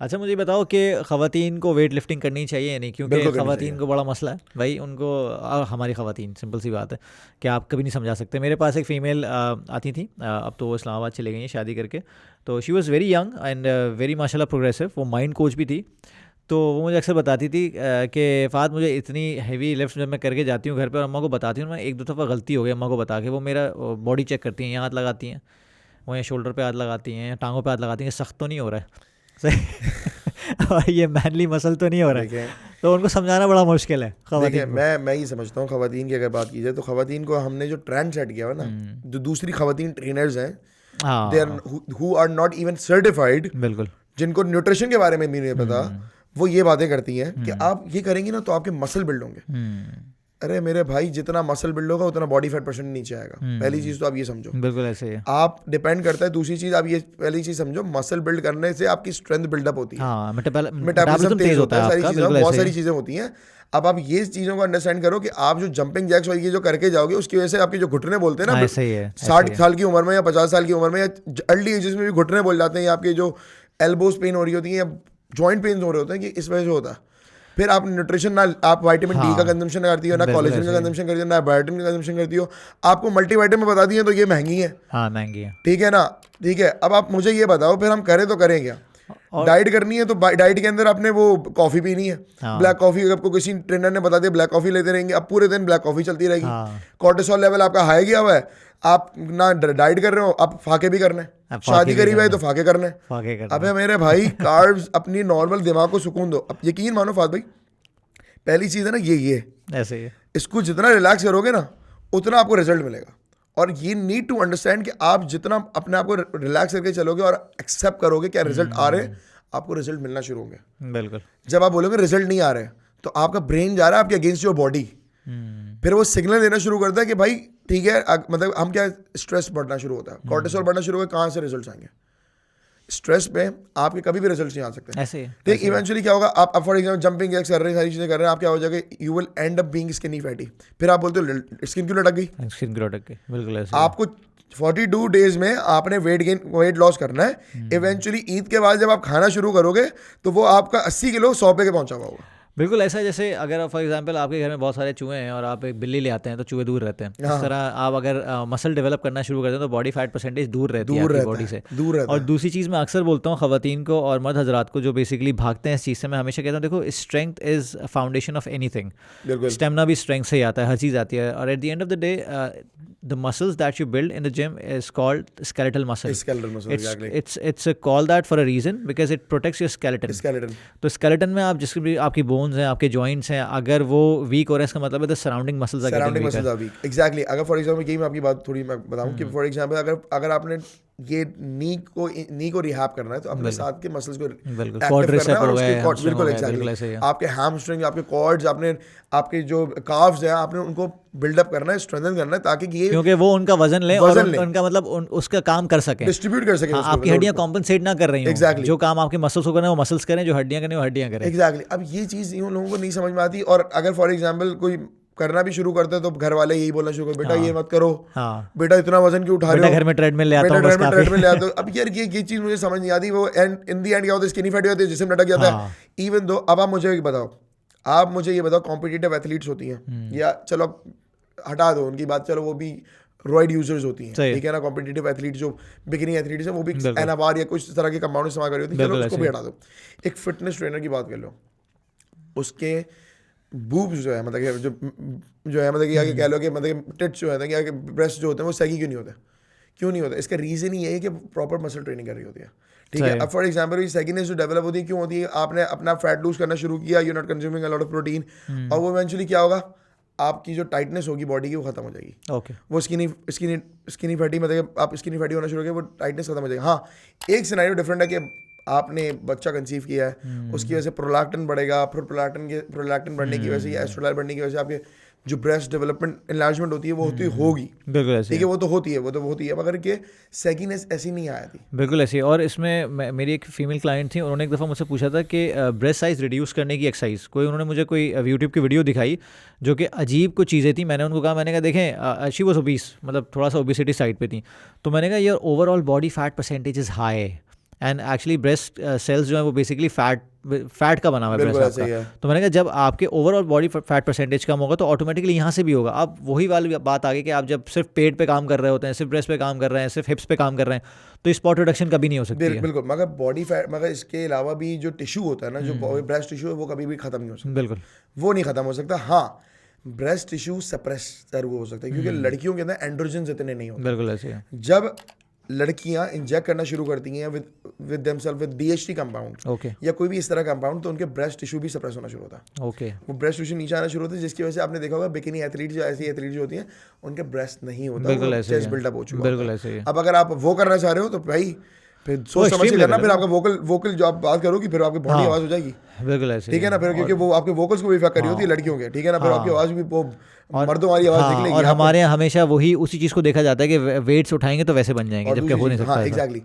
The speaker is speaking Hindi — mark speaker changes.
Speaker 1: अच्छा मुझे बताओ कि ख़वातीन को वेट लिफ्टिंग करनी चाहिए या नहीं, क्योंकि
Speaker 2: बिल्कुल करनी
Speaker 1: ख़वातीन
Speaker 2: चाहिए।
Speaker 1: को बड़ा मसला है भाई उनको। हमारी ख़वातीन सिंपल सी बात है कि आप कभी नहीं समझा सकते। मेरे पास एक फ़ीमेल आती थी, अब तो वो इस्लामाबाद चले गई हैं शादी करके। तो she was very young and very माशाल्लाह प्रोग्रेसिव, वो माइंड कोच भी थी। तो वो मुझे अक्सर बताती थी कि फ़ाद मुझे इतनी हैवी लिफ्ट जब मैं करके जाती हूँ घर पे और अम्मा को बताती हूँ, मैं एक दो दफ़ा गलती हो गई अम्मा को बता के, वो मेरा बॉडी चेक करती हैं, यहाँ हाथ लगाती हैं, वो यहाँ शोल्डर पे हाथ लगाती हैं, टांगों पे हाथ लगाती हैं, सख्त तो नहीं हो रहा है सही और ये मैनली मसल तो नहीं हो रहा है।
Speaker 2: देखें
Speaker 1: तो उनको समझाना बड़ा मुश्किल है
Speaker 2: देखिए
Speaker 1: ख़वातीन को।
Speaker 2: मैं ये समझता हूँ, ख़वातीन की अगर बात की जाए तो ख़वातीन को हमने जो ट्रेंड सेट किया हुआ ना,
Speaker 1: हम्म,
Speaker 2: जो दूसरी ख़वातीन ट्रेनर्स हैं, दे आर
Speaker 1: हाँ
Speaker 2: who are not even certified,
Speaker 1: बिल्कुल।
Speaker 2: जिनको न्यूट्रिशन के बारे में भी नहीं पता,
Speaker 1: हम्म
Speaker 2: वो ये बातें करती हैं कि
Speaker 1: हम्म
Speaker 2: आप ये करेंगी ना तो आपके मसल बिल्ड होंगे।
Speaker 1: हम्म
Speaker 2: अरे मेरे भाई, जितना मसल बिल्ड होगा उतना बॉडी फैट परसेंट नीचे आएगा। पहली चीज़ तो आप ये समझो।
Speaker 1: बिल्कुल ऐसे ही है।
Speaker 2: आप डिपेंड करता है। दूसरी चीज़ आप ये पहली चीज़ समझो, मसल बिल्ड करने से आपकी स्ट्रेंथ बिल्डअप होती है,
Speaker 1: हाँ
Speaker 2: मेटाबॉलिज्म
Speaker 1: मेटाबॉलिज्म
Speaker 2: तेज
Speaker 1: तेज़
Speaker 2: होता
Speaker 1: होता
Speaker 2: है,
Speaker 1: है
Speaker 2: सारी
Speaker 1: आपका,
Speaker 2: चीज़ें,
Speaker 1: बिल्कुल
Speaker 2: बहुत
Speaker 1: ऐसे ही
Speaker 2: सारी
Speaker 1: है।
Speaker 2: चीज़ें होती हैं। अब आप ये चीज़ों को अंडरस्टैंड करो कि आप जो जंपिंग जैक्स और ये जो करके जाओगे उसकी वजह से आपके जो घुटने बोलते हैं
Speaker 1: हाँ
Speaker 2: ना,
Speaker 1: ऐसे ही है, ऐसे
Speaker 2: 60
Speaker 1: ही है।
Speaker 2: साल की उम्र में या 50 साल की उम्र में या अर्ली एजेस में भी घुटने बोल जाते हैं, या आपके जो एल्बोज पेन हो रही होती है या जॉइंट पेन हो रहे होते हैं, कि इस वजह से होता है। फिर आप न्यूट्रिशन ना, आप विटामिन डी का
Speaker 1: हाँ
Speaker 2: कंजम्पशन करती हो ना,
Speaker 1: बिल्कुल
Speaker 2: कोलेजन
Speaker 1: ऐसे
Speaker 2: का
Speaker 1: ही है।
Speaker 2: कंजम्पशन करती हो ना, बायोटिन का कंजम्पशन करती हो। आपको मल्टीविटामिन बता दिए तो ये महंगी है,
Speaker 1: हाँ महंगी है।
Speaker 2: ठीक है ना। ठीक है, अब आप मुझे ये बताओ फिर हम करें तो करें क्या।
Speaker 1: और
Speaker 2: डाइट करनी है तो डाइट के अंदर आपने वो कॉफ़ी पीनी है, ब्लैक
Speaker 1: हाँ
Speaker 2: कॉफ़ी। आपको किसी ट्रेनर ने बता दिया ब्लैक कॉफ़ी लेते रहेंगे, अब पूरे दिन ब्लैक कॉफ़ी चलती रहेगी।
Speaker 1: हाँ
Speaker 2: कॉर्टिसोल लेवल आपका हाई गया हुआ है, आप ना डाइट कर रहे हो, आप फाके भी करने हैं।
Speaker 1: अब फाके
Speaker 2: शादी
Speaker 1: भी
Speaker 2: करी हुई है
Speaker 1: करना
Speaker 2: तो
Speaker 1: है,
Speaker 2: फाके करने हैं।
Speaker 1: फाके करना
Speaker 2: अबे
Speaker 1: है।
Speaker 2: मेरे भाई, कार्ब्स अपनी नॉर्मल दिमाग को सुकून दो। अब यकीन मानो फाद भाई, पहली चीज़ है ना ये
Speaker 1: ऐसे ही है।
Speaker 2: इसको जितना रिलैक्स करोगे ना उतना आपको रिजल्ट मिलेगा। और ये नीड टू अंडरस्टैंड कि आप जितना अपने आप को रिलैक्स करके चलोगे और एक्सेप्ट करोगे क्या रिजल्ट आ रहे हैं, आपको रिजल्ट मिलना शुरू होंगे।
Speaker 1: बिल्कुल।
Speaker 2: जब आप बोलोगे रिजल्ट नहीं आ रहे, तो आपका ब्रेन जा रहा है आपके अगेंस्ट योर बॉडी, फिर वो सिग्नल देना शुरू करता है कि भाई ठीक है, मतलब हम क्या, स्ट्रेस बढ़ना शुरू होता है, कॉर्टिसोल बढ़ना शुरू होगा, कहाँ से रिजल्ट आएंगे। स्ट्रेस पे आपके कभी भी रिजल्ट नहीं आ सकते।
Speaker 1: ऐसे ही है,
Speaker 2: ठीक,
Speaker 1: ऐसे ही है।
Speaker 2: इवेंचुअली क्या होगा, आप फॉर एग्जाम्पल जंपिंग जैक्स कर रहे हैं, सारी चीज़ें कर रहे हैं, आप क्या हो जाएगा, you will and up being skinny fatty. फिर आप बोलते हो स्किन क्यों लटक गई।
Speaker 1: स्किन ग्रो अटक के, बिल्कुल ऐसे ही है।
Speaker 2: आपको 42 डेज में आपने वेट लॉस करना है। इवेंचुअली ईद के बाद जब आप खाना शुरू करोगे तो वो आपका 80 किलो 100 पे के पहुंचा हुआ होगा।
Speaker 1: बिल्कुल ऐसा है, जैसे अगर फॉर एग्जांपल आपके घर में बहुत सारे चूहे हैं और आप एक बिल्ली ले आते हैं तो चूहे दूर रहते हैं, इस
Speaker 2: हाँ,
Speaker 1: तरह आप अगर मसल डेवलप करना शुरू करते हैं तो बॉडी फैट परसेंटेज दूर रहती है
Speaker 2: दूर
Speaker 1: आपकी
Speaker 2: रहता
Speaker 1: बॉडी
Speaker 2: है,
Speaker 1: से।
Speaker 2: दूर रहता
Speaker 1: और
Speaker 2: है।
Speaker 1: दूसरी चीज़ मैं अक्सर बोलता हूँ ख़वातीन को और मर्द हजरात को जो बेसिकली भागते हैं इस चीज़ से, मैं हमेशा कहता हूँ देखो strength is foundation of anything.
Speaker 2: बिल्कुल
Speaker 1: स्टेमिना भी स्ट्रेंथ से ही आता है, हर चीज़ आती है। और at the end of the day the muscles that you build in the gym is called skeletal muscle.
Speaker 2: Skeleton muscle, exactly
Speaker 1: it's call that for a reason because it protects your skeleton.
Speaker 2: Skeleton.
Speaker 1: तो स्केलेटन में आप जिसके भी आपकी बोन्स हैं, आपके जॉइंट्स हैं, अगर वो वीक हो रहे हैं इसका मतलब है the surrounding muscles are getting
Speaker 2: surrounding
Speaker 1: weaker.
Speaker 2: Muscles are weak, exactly. अगर फॉर एग्जांपल यही मैं आपकी बात थोड़ी मैं बताऊं कि फॉर एग्जांपल अगर आपने ये नी को रिहैब करना है तो अपने
Speaker 1: बिल्कुल
Speaker 2: साथ के मसल्स को
Speaker 1: बिल्कुल
Speaker 2: एक्टिव
Speaker 1: क्वाड्रिसेप
Speaker 2: करना है, और
Speaker 1: हो
Speaker 2: उसके
Speaker 1: गए, hamstring हो
Speaker 2: बिल्कुल
Speaker 1: गए, बिल्कुल
Speaker 2: एग्जैक्टली
Speaker 1: ऐसे ही है।
Speaker 2: आपके हैमस्ट्रिंग, आपके कॉर्ड्स, आपने आपके जो काफ्स हैं, आपने उनको बिल्डअप करना है, स्ट्रेंथन करना है, ताकि ये
Speaker 1: क्योंकि वो उनका वजन लें और
Speaker 2: वजन लें,
Speaker 1: उनका मतलब उसका काम कर सकें।
Speaker 2: डिस्ट्रीब्यूट कर सकें
Speaker 1: हाँ,
Speaker 2: उसको,
Speaker 1: आपकी हड्डियाँ कॉम्पनसेट ना कर रही हों।
Speaker 2: Exactly.
Speaker 1: जो काम आपके मसल्स को करना है वो मसल्स करें, जो हड्डियाँ करें वो हड्डियाँ करें।
Speaker 2: एग्जैक्टली। अब ये चीज़ इन लोगों को नहीं समझ में आती। और अगर फॉर एग्जांपल कोई करना भी शुरू करता है तो घर वाले यही बोलना शुरू कर, बेटा ये मत करो,
Speaker 1: हाँ
Speaker 2: बेटा इतना वजन क्यों उठा रहे
Speaker 1: बेटा
Speaker 2: हो,
Speaker 1: घर में ट्रेडमिल ले आता
Speaker 2: बेटा
Speaker 1: हूँ बस
Speaker 2: ट्रेडमिल ले
Speaker 1: काफ़ी।
Speaker 2: आते हो। अब यार ये चीज़ मुझे समझ नहीं आती। वो एंड इन दी एंड क्या होता है, स्किनी फैट होती है, जिसम लटक जाता
Speaker 1: हाँ
Speaker 2: है। इवन दो, अब आप मुझे ये बताओ कॉम्पिटिटिव एथलीट्स होती हैं, या चलो हटा दो उनकी बात, चलो वो भी रॉइड यूजर्स होती हैं,
Speaker 1: सही है।
Speaker 2: ठीक है ना। कॉम्पिटिटिव एथलीट जो बिगिनिंग एथलीट्स हैं वो भी
Speaker 1: बिल्कुल
Speaker 2: एनाबार या कुछ तरह के कंपाउंड इस्तेमाल कर रही होती है, चलो
Speaker 1: बिल्कुल
Speaker 2: उसको
Speaker 1: ऐसे
Speaker 2: भी
Speaker 1: ही।
Speaker 2: हटा दो। एक फिटनेस ट्रेनर की बात कर लो, उसके बूब्स जो है, मतलब जो है, मतलब कि आगे कह लो कि मतलब टिट्स जो है कि आगे ब्रेस्ट जो होते हैं वो सैगी क्यों नहीं होते, क्यों नहीं होता। इसका रीज़न ही है कि प्रॉपर मसल ट्रेनिंग कर रही होती है, ठीक है।
Speaker 1: सही।
Speaker 2: अब फॉर एग्जांपल ये सैगीनेस जो डेवलप होती है क्यों होती है, आपने अपना फैट लूज करना शुरू किया, you not consuming a lot of protein, और वो इवेंचुअली क्या होगा, आपकी जो टाइटनेस होगी बॉडी की वो खत्म हो जाएगी।
Speaker 1: ओके
Speaker 2: वो स्किनी फैटी, मतलब आप स्किनी फैटी होना शुरू हो गया, वो टाइटनेस खत्म हो जाएगी। हाँ, एक सिनेरियो डिफरेंट है कि आपने बच्चा कंसीव किया है, उसकी वजह से प्रोलैक्टिन बढ़ेगा, फिर प्रोलैक्टिन बढ़ने की वजह से या एस्ट्रोलाइट बढ़ने की वजह से आपके जो ब्रेस्ट डेवलपमेंट एनलार्जमेंट होती है वो होगी,
Speaker 1: बिल्कुल ऐसे
Speaker 2: ठीक
Speaker 1: ही
Speaker 2: है, वो तो होती है। मगर कि सैगीनेस ऐसी नहीं आया थी।
Speaker 1: बिल्कुल ऐसे ही। और इसमें मेरी एक फीमेल क्लाइंट थी, उन्होंने एक दफ़ा मुझसे पूछा था कि ब्रेस्ट साइज़ रिड्यूस करने की एक्सरसाइज उन्होंने मुझे कोई यूट्यूब की वीडियो दिखाई जो कि अजीब कुछ चीज़ें थी। मैंने कहा देखें शी वॉज ओबीस, मतलब थोड़ा सा ओबिसिटी साइड पे थी। तो मैंने कहा your overall body fat percentage is high, and actually breast cells जो है वो बेसिकली फैट का बना हुआ है
Speaker 2: बिल्कुल
Speaker 1: ब्रेस्ट
Speaker 2: ऐसा ही
Speaker 1: आपका।
Speaker 2: है।
Speaker 1: तो मैंने कहा जब आपके ओवरऑल बॉडी फैट परसेंटेज कम होगा तो ऑटोमेटिकली यहाँ से भी होगा। अब वही वाली बात आ गई कि आप जब सिर्फ पेट पे काम कर रहे होते हैं, सिर्फ ब्रेस्ट पे काम कर रहे हैं, सिर्फ हिप्स पे काम कर रहे हैं, तो स्पॉट रिडक्शन कभी नहीं हो सकती है।
Speaker 2: बिल्कुल, मगर बॉडी फैट, मगर इसके अलावा भी जो टिश्यू होता है ना, जो ब्रेस्ट टिश्यू है, वो कभी भी खत्म नहीं हो सकता।
Speaker 1: बिल्कुल
Speaker 2: वो नहीं खत्म हो सकता। हाँ, ब्रेस्ट टिश्यू सप्रेस जरूर हो सकता है, क्योंकि लड़कियों के अंदर एंड्रोजन्स इतने नहीं होते।
Speaker 1: बिल्कुल ऐसे है।
Speaker 2: जब लड़कियां इंजेक्ट करना शुरू करती हैं with themselves with DHT compound
Speaker 1: okay
Speaker 2: या कोई भी इस तरह कंपाउंड, तो उनके ब्रेस्ट टिश्यू भी सप्रेस होना शुरू होता है।
Speaker 1: ओके
Speaker 2: वो ब्रेस्ट टिश्यू नीचे आना शुरू होता है, जिसकी वजह से आपने देखा होगा बिकिनी एथलीट, जो ऐसी एथलीट जो होती हैं, उनके ब्रेस्ट नहीं होता,
Speaker 1: बिल्कुल ऐसे ही
Speaker 2: चेस्ट
Speaker 1: है।
Speaker 2: बिल्डअप हो चुका
Speaker 1: बिल्कुल
Speaker 2: होता
Speaker 1: ऐसे ही है।
Speaker 2: है। अब अगर आप वो करना चाह रहे हो तो भाई फिर सोच समझ के
Speaker 1: extreme
Speaker 2: करना,
Speaker 1: level
Speaker 2: फिर
Speaker 1: है।
Speaker 2: आपका वोकल जो आप बात करोगी, फिर आपकी बॉडी
Speaker 1: हाँ।
Speaker 2: आवाज हो जाएगी,
Speaker 1: बिल्कुल ऐसे
Speaker 2: ठीक है ना, फिर क्योंकि वो आपके वोकल्स को भी इफेक्ट कर रही होती है लड़कियों के, ठीक है ना, फिर आपकी आवाज भी वो मर्दों वाली आवाज
Speaker 1: हाँ,
Speaker 2: निकलेगी।
Speaker 1: और हमारे यहाँ हमेशा वही उसी चीज़ को देखा जाता है कि वेट्स उठाएंगे तो वैसे बन जाएंगे, जबकि हो नहीं सकता
Speaker 2: हाँ
Speaker 1: ऐसा।
Speaker 2: एग्जैक्टली।